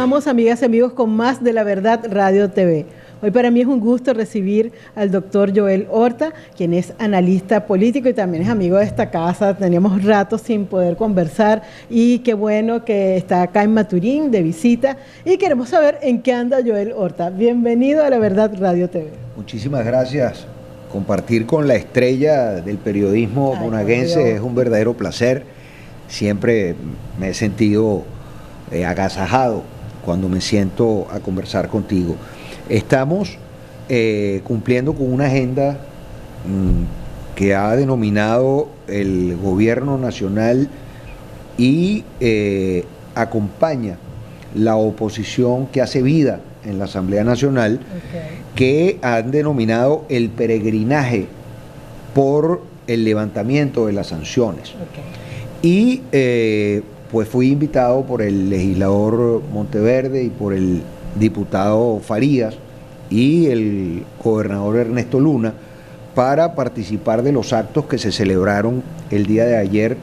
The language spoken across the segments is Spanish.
Continuamos, amigas y amigos, con más de La Verdad Radio TV. Hoy para mí es un gusto recibir al doctor Joel Horta, quien es analista político y también es amigo de esta casa. Teníamos rato sin poder conversar y qué bueno que está acá en Maturín de visita y queremos saber en qué anda Joel Horta. Bienvenido a La Verdad Radio TV. Muchísimas gracias. Compartir con la estrella del periodismo monaguense es un verdadero placer. Siempre me he sentido agasajado cuando me siento a conversar contigo. Estamos cumpliendo con una agenda que ha denominado el gobierno nacional y acompaña la oposición que hace vida en la Asamblea Nacional, que han denominado el peregrinaje por el levantamiento de las sanciones. Y pues fui invitado por el legislador Monteverde y por el diputado Farías y el gobernador Ernesto Luna para participar de los actos que se celebraron el día de ayer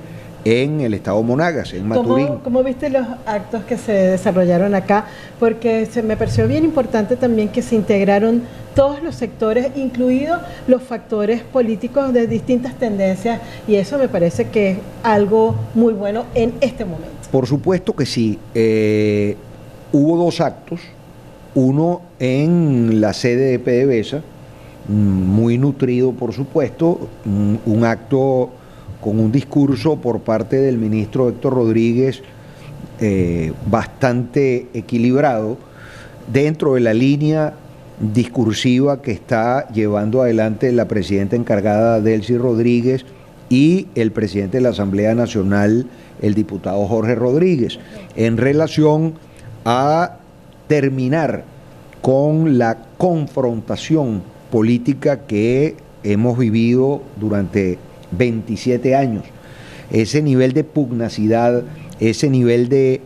en el estado Monagas, en Maturín. ¿Cómo viste los actos que se desarrollaron acá? Porque me pareció bien importante también que se integraron todos los sectores, incluidos los factores políticos de distintas tendencias, y eso me parece que es algo muy bueno en este momento. Por supuesto que sí. Hubo dos actos, uno en la sede de PDVSA, muy nutrido por supuesto, un acto con un discurso por parte del ministro Héctor Rodríguez bastante equilibrado dentro de la línea discursiva que está llevando adelante la presidenta encargada Delcy Rodríguez y el presidente de la Asamblea Nacional, el diputado Jorge Rodríguez, en relación a terminar con la confrontación política que hemos vivido durante 27 años. Ese nivel de pugnacidad, ese nivel de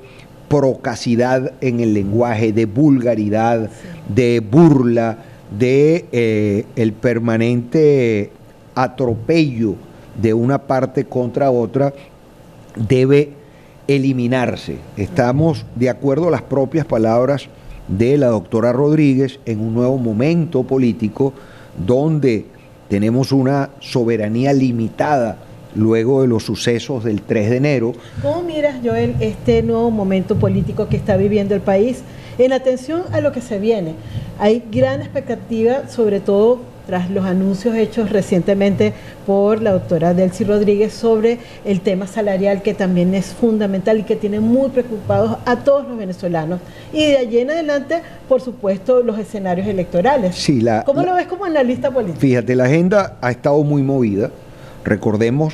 procacidad en el lenguaje, de vulgaridad, de burla, de el permanente atropello de una parte contra otra, debe eliminarse. Estamos, de acuerdo a las propias palabras de la doctora Rodríguez, en un nuevo momento político donde tenemos una soberanía limitada luego de los sucesos del 3 de enero. ¿Cómo miras, Joel, este nuevo momento político que está viviendo el país en atención a lo que se viene? Hay gran expectativa, sobre todo tras los anuncios hechos recientemente por la doctora Delcy Rodríguez sobre el tema salarial, que también es fundamental y que tiene muy preocupados a todos los venezolanos. Y de allí en adelante, por supuesto, los escenarios electorales. Sí, ¿Cómo lo ves como analista político? Fíjate, la agenda ha estado muy movida. Recordemos,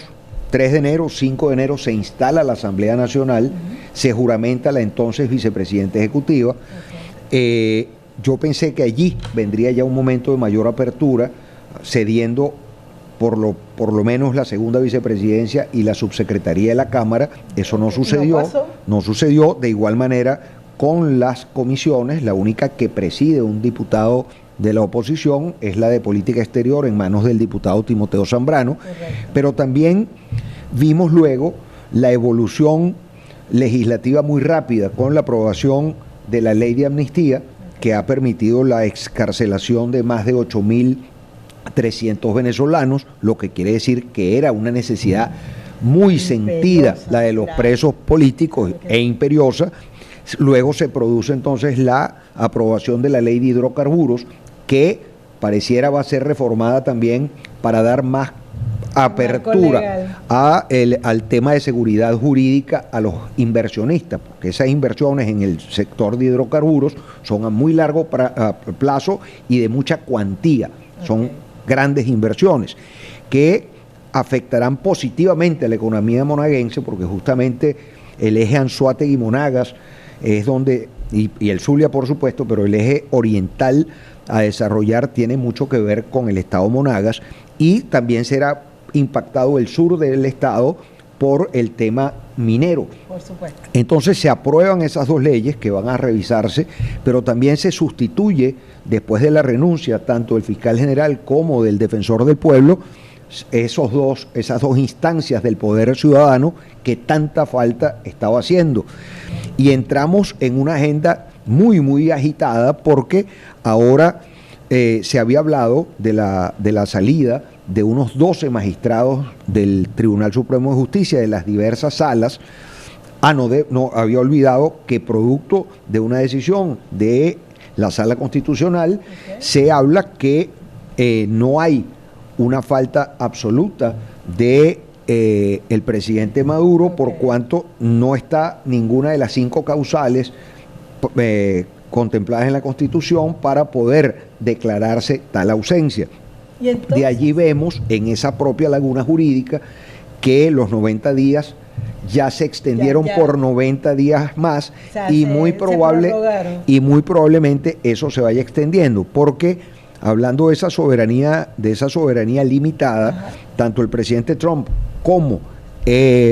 3 de enero, 5 de enero se instala la Asamblea Nacional, se juramenta la entonces vicepresidenta ejecutiva. Yo pensé que allí vendría ya un momento de mayor apertura, cediendo por lo menos la segunda vicepresidencia y la subsecretaría de la Cámara. Eso no sucedió. No sucedió. De igual manera con las comisiones, la única que preside un diputado de la oposición es la de Política Exterior, en manos del diputado Timoteo Zambrano. Pero también vimos luego la evolución legislativa muy rápida con la aprobación de la ley de amnistía, que ha permitido la excarcelación de más de 8.300 venezolanos, lo que quiere decir que era una necesidad muy sentida, la de los presos políticos, e imperiosa. Luego se produce entonces la aprobación de la ley de hidrocarburos, que pareciera va a ser reformada también para dar más apertura al tema de seguridad jurídica a los inversionistas, porque esas inversiones en el sector de hidrocarburos son a muy largo plazo y de mucha cuantía, son grandes inversiones que afectarán positivamente a la economía monaguense, porque justamente el eje Anzoátegui-Monagas es donde, y el Zulia por supuesto, pero el eje oriental a desarrollar tiene mucho que ver con el estado Monagas, y también será impactado el sur del estado por el tema minero. Por supuesto. Entonces se aprueban esas dos leyes que van a revisarse, pero también se sustituye, después de la renuncia tanto del fiscal general como del defensor del pueblo, esas dos instancias del poder ciudadano que tanta falta estaba haciendo. Y entramos en una agenda muy, muy agitada porque ahora se había hablado de la salida de unos 12 magistrados del Tribunal Supremo de Justicia de las diversas salas. No, había olvidado que producto de una decisión de la Sala Constitucional, se habla que no hay una falta absoluta de el presidente Maduro, por cuanto no está ninguna de las 5 causales contempladas en la Constitución para poder declararse tal ausencia. De allí vemos en esa propia laguna jurídica que los 90 días ya se extendieron por 90 días más, o sea, y muy probablemente eso se vaya extendiendo, porque hablando de esa soberanía limitada, tanto el presidente Trump como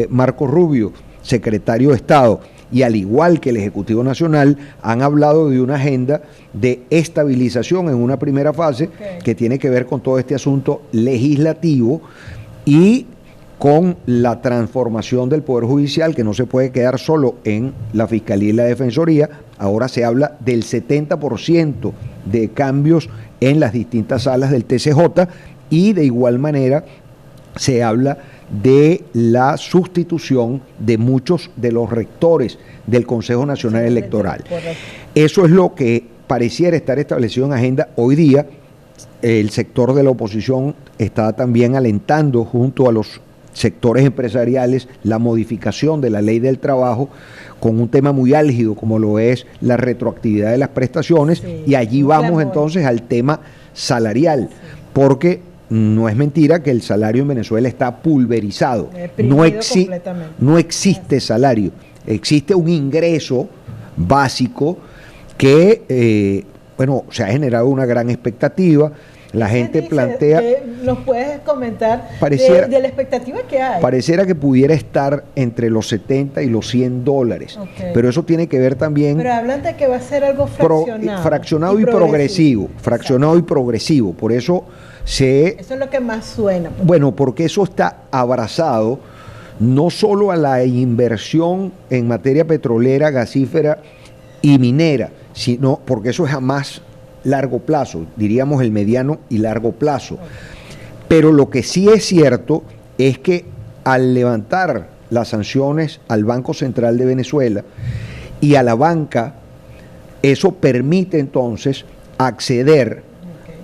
Marco Rubio, secretario de Estado, y al igual que el Ejecutivo Nacional, han hablado de una agenda de estabilización en una primera fase que tiene que ver con todo este asunto legislativo y con la transformación del Poder Judicial, que no se puede quedar solo en la Fiscalía y la Defensoría. Ahora se habla del 70% de cambios en las distintas salas del TCJ, y de igual manera se habla de la sustitución de muchos de los rectores del Consejo Nacional Electoral. Eso es lo que pareciera estar establecido en agenda hoy día. El sector de la oposición está también alentando, junto a los sectores empresariales, la modificación de la ley del trabajo con un tema muy álgido como lo es la retroactividad de las prestaciones, y allí vamos entonces al tema salarial, porque no es mentira que el salario en Venezuela está pulverizado, no existe salario, existe un ingreso básico que se ha generado una gran expectativa. La gente plantea... ¿Nos puedes comentar de la expectativa que hay? Pareciera que pudiera estar entre los 70 y los 100 dólares, pero eso tiene que ver también... Pero hablan de que va a ser algo fraccionado. Fraccionado y progresivo. Fraccionado y progresivo, por eso se... Eso es lo que más suena. Bueno, porque eso está abrazado no solo a la inversión en materia petrolera, gasífera y minera, sino porque eso es a más largo plazo, diríamos el mediano y largo plazo. Pero lo que sí es cierto es que al levantar las sanciones al Banco Central de Venezuela y a la banca, eso permite entonces acceder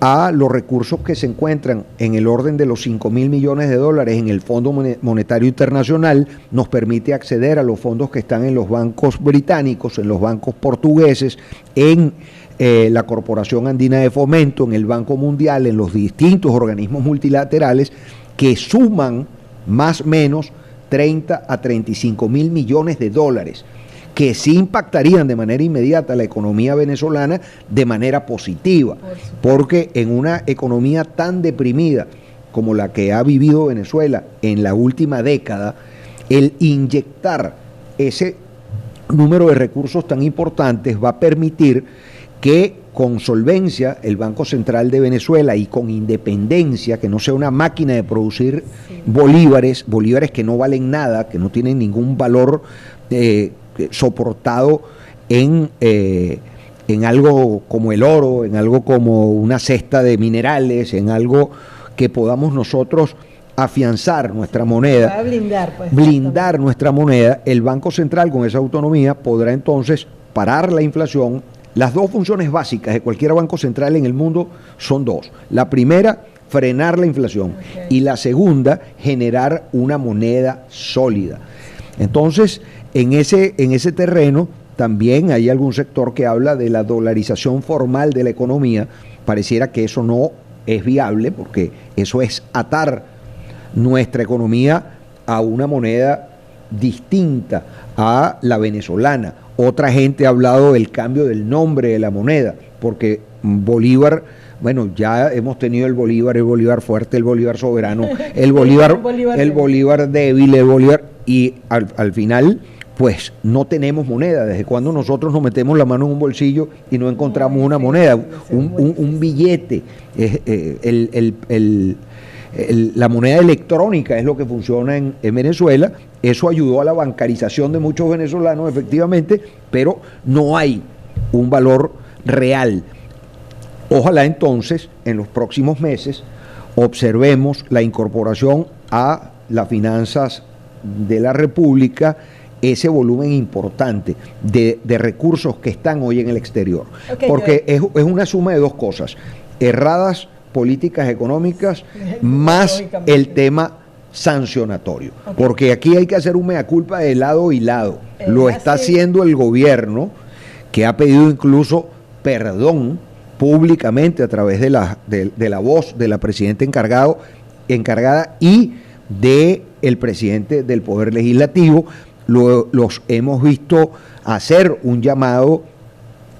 a los recursos que se encuentran en el orden de los 5.000 millones de dólares en el Fondo Monetario Internacional, nos permite acceder a los fondos que están en los bancos británicos, en los bancos portugueses, en la Corporación Andina de Fomento, en el Banco Mundial, en los distintos organismos multilaterales, que suman más o menos 30 a 35 mil millones de dólares, que sí impactarían de manera inmediata la economía venezolana de manera positiva, porque en una economía tan deprimida como la que ha vivido Venezuela en la última década, el inyectar ese número de recursos tan importantes va a permitir que con solvencia el Banco Central de Venezuela, y con independencia, que no sea una máquina de producir bolívares que no valen nada, que no tienen ningún valor soportado en algo como el oro, en algo como una cesta de minerales, en algo que podamos nosotros afianzar nuestra moneda, blindar nuestra moneda. El Banco Central, con esa autonomía, podrá entonces parar la inflación. Las dos funciones básicas de cualquier banco central en el mundo son dos. La primera, frenar la inflación, y la segunda, generar una moneda sólida. Entonces, en ese terreno también hay algún sector que habla de la dolarización formal de la economía. Pareciera que eso no es viable, porque eso es atar nuestra economía a una moneda distinta a la venezolana. Otra gente ha hablado del cambio del nombre de la moneda, porque Bolívar, bueno, ya hemos tenido el Bolívar fuerte, el Bolívar soberano, el Bolívar débil, el Bolívar, y al final, pues no tenemos moneda. ¿Desde cuando nosotros nos metemos la mano en un bolsillo y no encontramos una moneda, un billete? La moneda electrónica es lo que funciona en Venezuela. Eso ayudó a la bancarización de muchos venezolanos, efectivamente, pero no hay un valor real. Ojalá entonces, en los próximos meses, observemos la incorporación a las finanzas de la República, ese volumen importante de recursos que están hoy en el exterior. Porque es una suma de dos cosas: erradas políticas económicas más el tema sancionatorio. Porque aquí hay que hacer un mea culpa de lado y lado. Lo está haciendo el gobierno, que ha pedido incluso perdón públicamente a través de la voz de la presidenta encargada y del presidente del Poder Legislativo. Los hemos visto hacer un llamado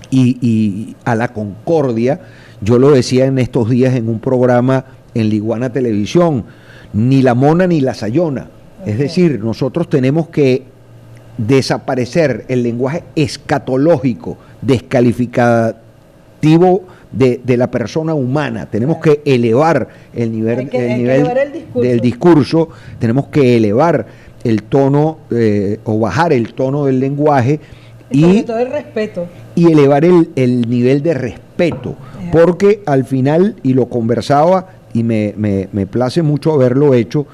y a la concordia. Yo lo decía en estos días en un programa en Liguana Televisión: ni la mona ni la sayona. Es decir, nosotros tenemos que desaparecer el lenguaje escatológico, descalificativo de la persona humana. Tenemos que elevar el nivel del discurso, tenemos que elevar el tono o bajar el tono del lenguaje y sobre todo el respeto. Y elevar el nivel de respeto, porque al final, y lo conversaba y me place mucho haberlo hecho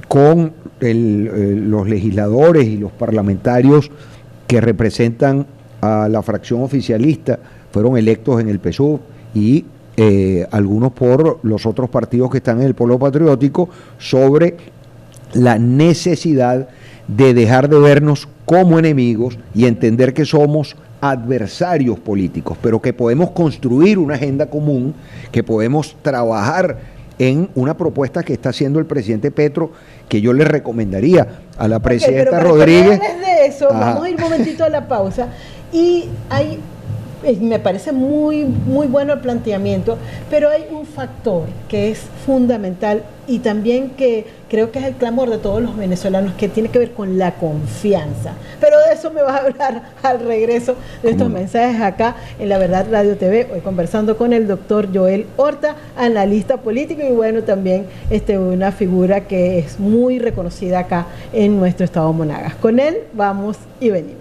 con los legisladores y los parlamentarios que representan a la fracción oficialista, fueron electos en el PSUV y algunos por los otros partidos que están en el Polo Patriótico, sobre la necesidad de dejar de vernos como enemigos y entender que somos adversarios políticos, pero que podemos construir una agenda común, que podemos trabajar en una propuesta que está haciendo el presidente Petro, que yo le recomendaría a la presidenta Rodríguez. Antes de eso, vamos a ir un momentito a la pausa, y me parece muy bueno el planteamiento, pero hay un factor que es fundamental y también que creo que es el clamor de todos los venezolanos, que tiene que ver con la confianza. Pero de eso me vas a hablar al regreso de estos mensajes acá en La Verdad Radio TV, hoy conversando con el doctor Joel Horta, analista político y bueno, también una figura que es muy reconocida acá en nuestro estado Monagas. Con él vamos y venimos.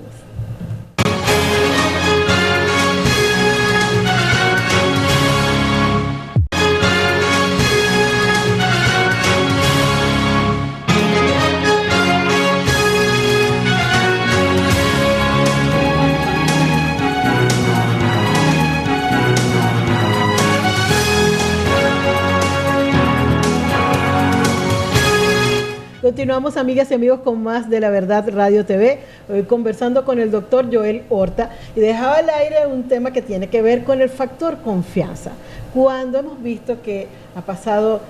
Continuamos, amigas y amigos, con más de La Verdad Radio TV, hoy conversando con el doctor Joel Horta, y dejaba al aire un tema que tiene que ver con el factor confianza. Cuando hemos visto que ha pasado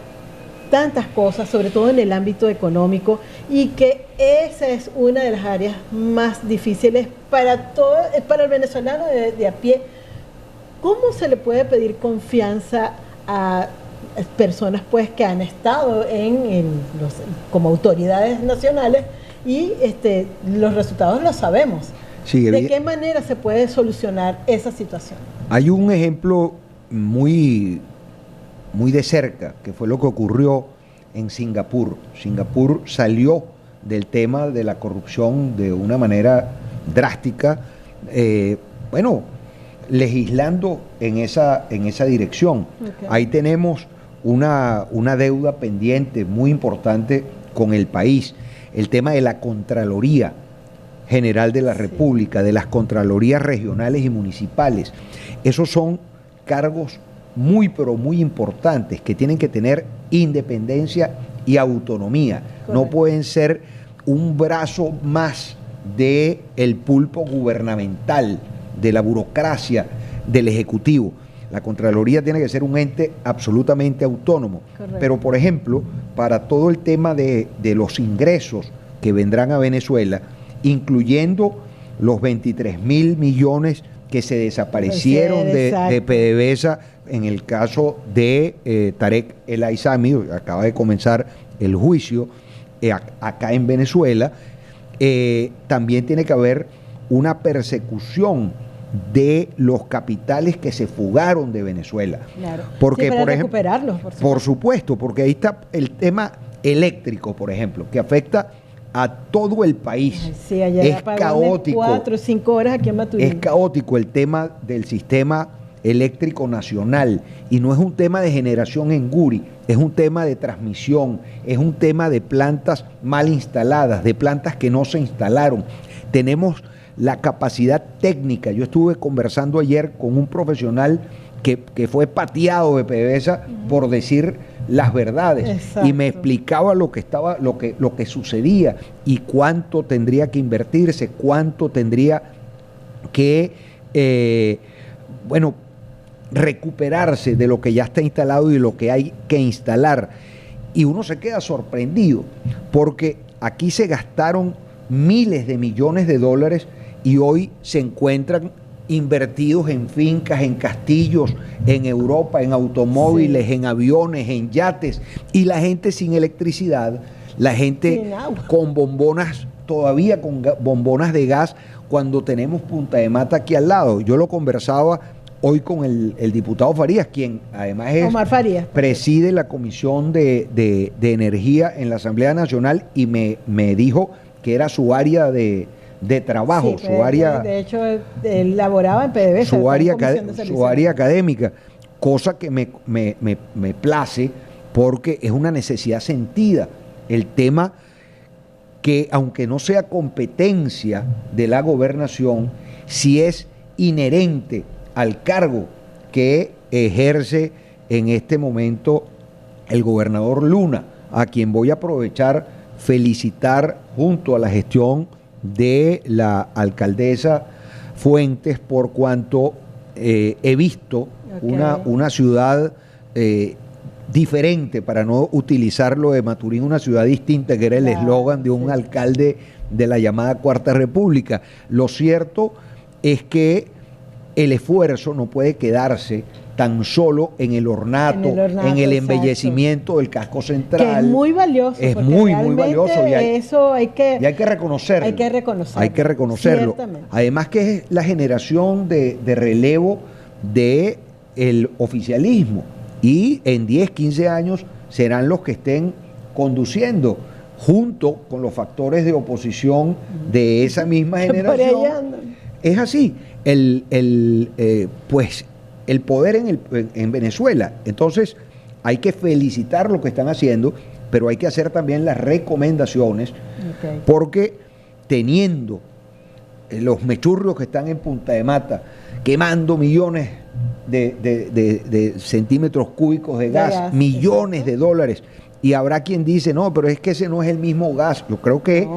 tantas cosas, sobre todo en el ámbito económico, y que esa es una de las áreas más difíciles para el venezolano de a pie, ¿cómo se le puede pedir confianza a personas pues que han estado como autoridades nacionales y los resultados los sabemos? Sí, ¿de qué manera se puede solucionar esa situación? Hay un ejemplo muy de cerca, que fue lo que ocurrió en Singapur. Singapur salió del tema de la corrupción de una manera drástica, legislando en esa dirección. Okay. Ahí tenemos una deuda pendiente muy importante con el país, el tema de la Contraloría General de la República, de las Contralorías regionales y municipales. Esos son cargos pero muy importantes, que tienen que tener independencia y autonomía. Correcto. No pueden ser un brazo más del pulpo gubernamental, de la burocracia del Ejecutivo. La Contraloría tiene que ser un ente absolutamente autónomo. Correcto. Pero, por ejemplo, para todo el tema de los ingresos que vendrán a Venezuela, incluyendo los 23.000 millones que se desaparecieron de PDVSA en el caso de Tarek El Aissami, acaba de comenzar el juicio acá en Venezuela, también tiene que haber una persecución de los capitales que se fugaron de Venezuela. Claro. Porque, por ejemplo, recuperarlos, por supuesto, porque ahí está el tema eléctrico, por ejemplo, que afecta a todo el país. Ay, sí, allá Es caótico. 4 o 5 horas aquí en Maturín. Es caótico el tema del sistema eléctrico nacional, y no es un tema de generación en Guri, es un tema de transmisión, es un tema de plantas mal instaladas, de plantas que no se instalaron. Tenemos la capacidad técnica. Yo estuve conversando ayer con un profesional que fue pateado de PDVSA por decir las verdades. Exacto. Y me explicaba lo que sucedía y cuánto tendría que invertirse, cuánto tendría que recuperarse de lo que ya está instalado y lo que hay que instalar. Y uno se queda sorprendido porque aquí se gastaron miles de millones de dólares y hoy se encuentran invertidos en fincas, en castillos, en Europa, en automóviles, en aviones, en yates, y la gente sin electricidad, la gente con bombonas, todavía con bombonas de gas, cuando tenemos Punta de Mata aquí al lado. Yo lo conversaba hoy con el diputado Farías, quien además Omar Farías preside la Comisión de Energía en la Asamblea Nacional, y me dijo que era su área de trabajo, sí, su área... De hecho, él laboraba en PDVSA. Su área académica, cosa que me place porque es una necesidad sentida. El tema que, aunque no sea competencia de la gobernación, sí es inherente al cargo que ejerce en este momento el gobernador Luna, a quien voy a aprovechar felicitar junto a la gestión de la alcaldesa Fuentes, por cuanto he visto una ciudad diferente, para no utilizarlo de Maturín, una ciudad distinta, que era el eslogan de un alcalde de la llamada Cuarta República. Lo cierto es que el esfuerzo no puede quedarse tan solo en el ornato, en el embellecimiento del casco central. Que es muy valioso. Es muy valioso. Y eso hay que reconocerlo. Hay que reconocerlo. Además que es la generación de relevo del oficialismo. Y en 10, 15 años serán los que estén conduciendo, junto con los factores de oposición de esa misma generación. Es así. Pues el poder en Venezuela. Entonces hay que felicitar lo que están haciendo, pero hay que hacer también las recomendaciones, porque teniendo los mechurrios que están en Punta de Mata quemando millones de centímetros cúbicos de gas, millones de dólares, y habrá quien dice, no, pero es que ese no es el mismo gas. Yo creo que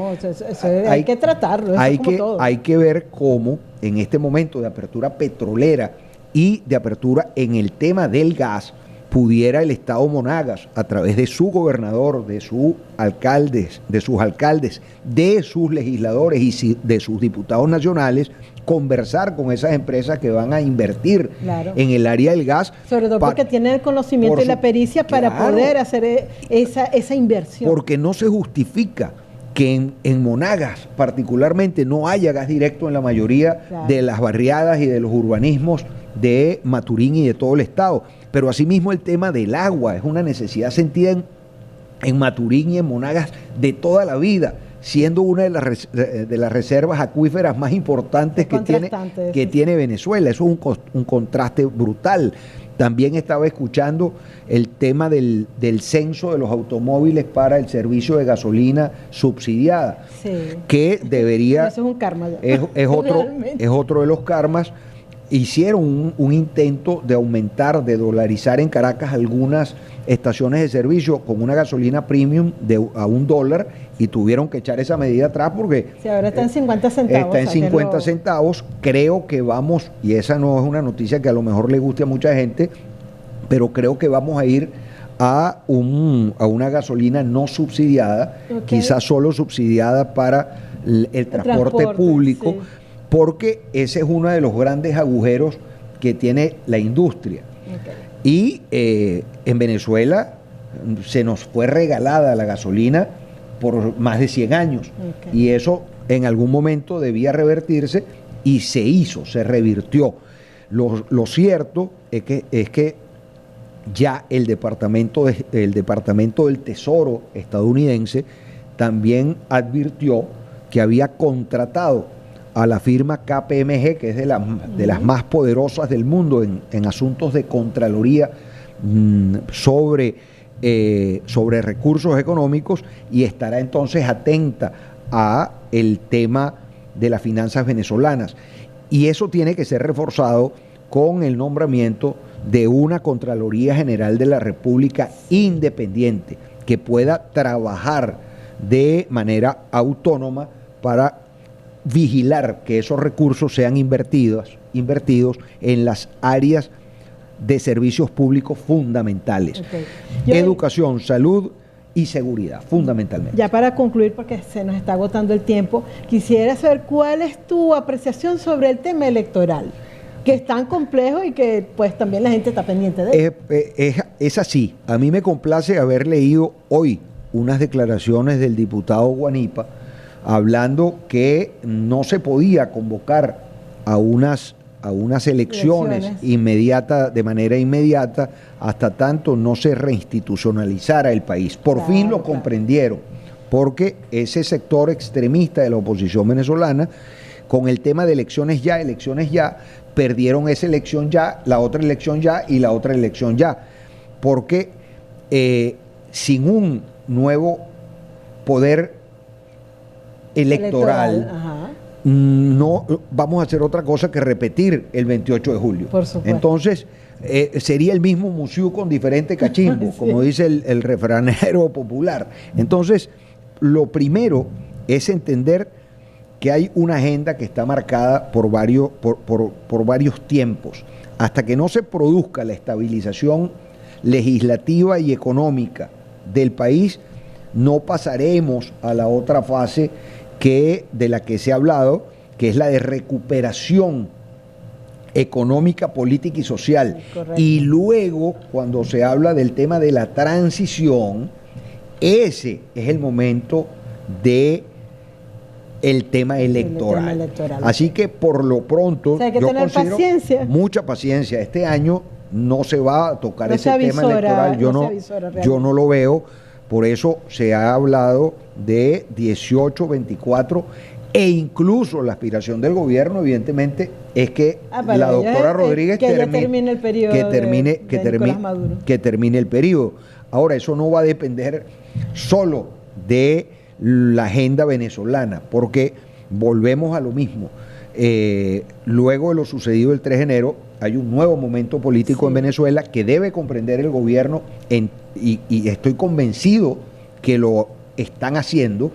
hay que tratarlo. Hay que ver cómo en este momento de apertura petrolera y de apertura en el tema del gas, pudiera el Estado Monagas, a través de su gobernador, de sus alcaldes, de sus legisladores y de sus diputados nacionales, conversar con esas empresas que van a invertir en el área del gas. Sobre todo porque tienen el conocimiento y la pericia para poder hacer esa inversión. Porque no se justifica que en Monagas particularmente no haya gas directo en la mayoría de las barriadas y de los urbanismos de Maturín y de todo el estado. Pero asimismo el tema del agua es una necesidad sentida en Maturín y en Monagas de toda la vida, siendo una de las reservas acuíferas más importantes que tiene Venezuela. Eso es un contraste brutal. También estaba escuchando el tema del censo de los automóviles para el servicio de gasolina subsidiada, que debería... Eso es un karma ya. Es otro de los karmas. Hicieron un intento de aumentar, de dolarizar en Caracas algunas estaciones de servicio con una gasolina premium a $1, y tuvieron que echar esa medida atrás porque... ahora está en 50 centavos. Está en 50 centavos. Creo que vamos, y esa no es una noticia que a lo mejor le guste a mucha gente, pero creo que vamos a ir a una gasolina no subsidiada, quizás solo subsidiada para el transporte público, porque ese es uno de los grandes agujeros que tiene la industria. Y en Venezuela se nos fue regalada la gasolina por más de 100 años, y eso en algún momento debía revertirse, y se revirtió. Lo cierto es que ya el Departamento del Tesoro estadounidense también advirtió que había contratado a la firma KPMG, que es de las más poderosas del mundo en asuntos de contraloría sobre recursos económicos, y estará entonces atenta a el tema de las finanzas venezolanas. Y eso tiene que ser reforzado con el nombramiento de una Contraloría General de la República independiente que pueda trabajar de manera autónoma para vigilar que esos recursos sean invertidos en las áreas de servicios públicos fundamentales. Educación, salud y seguridad, fundamentalmente. Ya para concluir, porque se nos está agotando el tiempo, quisiera saber cuál es tu apreciación sobre el tema electoral, que es tan complejo y que pues también la gente está pendiente de él. Es así. A mí me complace haber leído hoy unas declaraciones del diputado Guanipa hablando que no se podía convocar a unas elecciones de manera inmediata, hasta tanto no se reinstitucionalizara el país. Por fin lo comprendieron, porque ese sector extremista de la oposición venezolana, con el tema de elecciones ya, perdieron esa elección ya, la otra elección ya y la otra elección ya, porque sin un nuevo poder electoral no vamos a hacer otra cosa que repetir el 28 de julio. Por supuesto. Entonces, sería el mismo museo con diferente cachimbo, sí, como dice el refranero popular. Entonces, lo primero es entender que hay una agenda que está marcada por varios tiempos. Hasta que no se produzca la estabilización legislativa y económica del país, no pasaremos a la otra fase de la que se ha hablado, que es la de recuperación económica, política y social. Correcto. Y luego, cuando se habla del tema de la transición, ese es el momento de el tema electoral. Así que por lo pronto, hay que tener paciencia. Mucha paciencia. Este año no se va a tocar ese tema electoral. Yo no lo veo. Por eso se ha hablado de 18, 24 e incluso la aspiración del gobierno, evidentemente, es que la doctora Rodríguez termine el periodo que termine el periodo. Ahora, eso no va a depender solo de la agenda venezolana, porque volvemos a lo mismo. Luego de lo sucedido el 3 de enero, hay un nuevo momento político en Venezuela que debe comprender el gobierno y estoy convencido que lo están haciendo,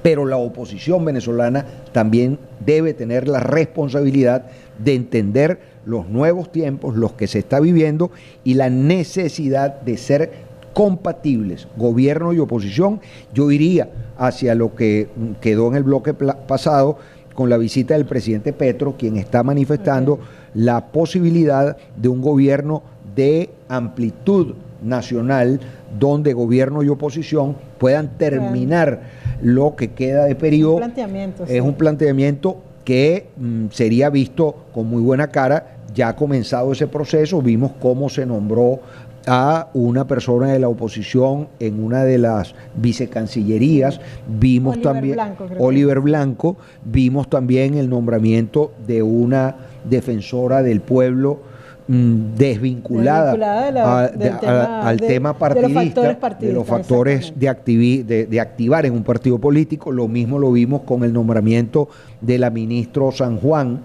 pero la oposición venezolana también debe tener la responsabilidad de entender los nuevos tiempos, los que se está viviendo, y la necesidad de ser compatibles, gobierno y oposición. Yo iría hacia lo que quedó en el bloque pasado, con la visita del presidente Petro, quien está manifestando la posibilidad de un gobierno de amplitud nacional, donde gobierno y oposición puedan terminar lo que queda de periodo. Es un planteamiento que sería visto con muy buena cara. Ya ha comenzado ese proceso, vimos cómo se nombró a una persona de la oposición en una de las vicecancillerías, vimos también Oliver Blanco, vimos también el nombramiento de una defensora del pueblo desvinculada al tema partidista, de los factores de activar en un partido político. Lo mismo lo vimos con el nombramiento de la ministra San Juan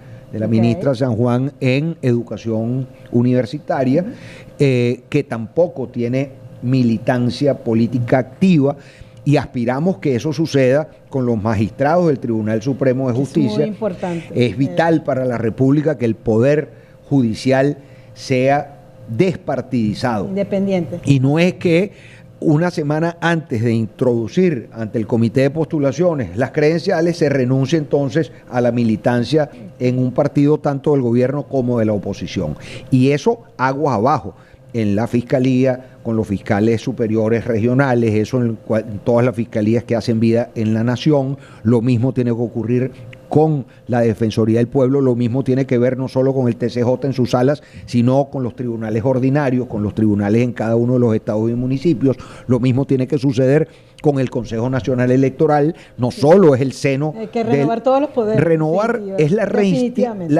en educación universitaria, que tampoco tiene militancia política activa, y aspiramos que eso suceda con los magistrados del Tribunal Supremo de Justicia. Es muy importante. Es vital para la República que el Poder Judicial sea despartidizado. Independiente. Y no es que una semana antes de introducir ante el Comité de Postulaciones las credenciales se renuncie entonces a la militancia en un partido tanto del gobierno como de la oposición. Y eso aguas abajo en la Fiscalía, con los fiscales superiores regionales, eso en todas las fiscalías que hacen vida en la nación. Lo mismo tiene que ocurrir con la Defensoría del Pueblo, lo mismo tiene que ver no solo con el TCJ en sus salas, sino con los tribunales ordinarios, con los tribunales en cada uno de los estados y municipios. Lo mismo tiene que suceder con el Consejo Nacional Electoral, no solo es el seno. Hay que renovar todos los poderes. Renovar es la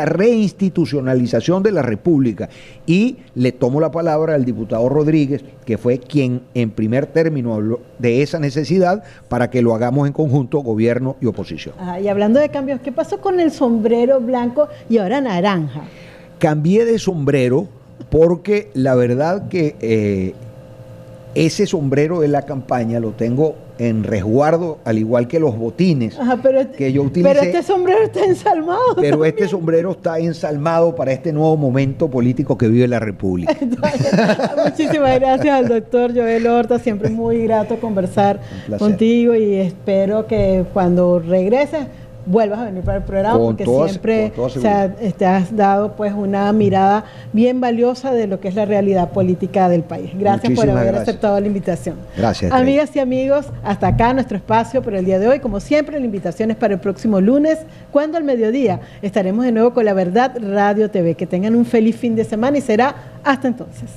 reinstitucionalización de la República. Y le tomo la palabra al diputado Rodríguez, que fue quien en primer término habló de esa necesidad para que lo hagamos en conjunto, gobierno y oposición. Y hablando de cambios, ¿qué pasó con el sombrero blanco y ahora naranja? Cambié de sombrero porque la verdad que ese sombrero de la campaña lo tengo en resguardo, al igual que los botines que yo utilicé. Pero este sombrero está ensalmado. Pero también. este sombrero está ensalmado para este nuevo momento político que vive la República. Muchísimas gracias al doctor Joel Horta, siempre es muy grato conversar contigo y espero que cuando regreses vuelvas a venir para el programa porque siempre te has dado pues una mirada bien valiosa de lo que es la realidad política del país. Gracias por haber aceptado la invitación. Gracias. Amigas y amigos, hasta acá nuestro espacio por el día de hoy. Como siempre, la invitación es para el próximo lunes, cuando al mediodía estaremos de nuevo con La Verdad Radio TV. Que tengan un feliz fin de semana y será hasta entonces.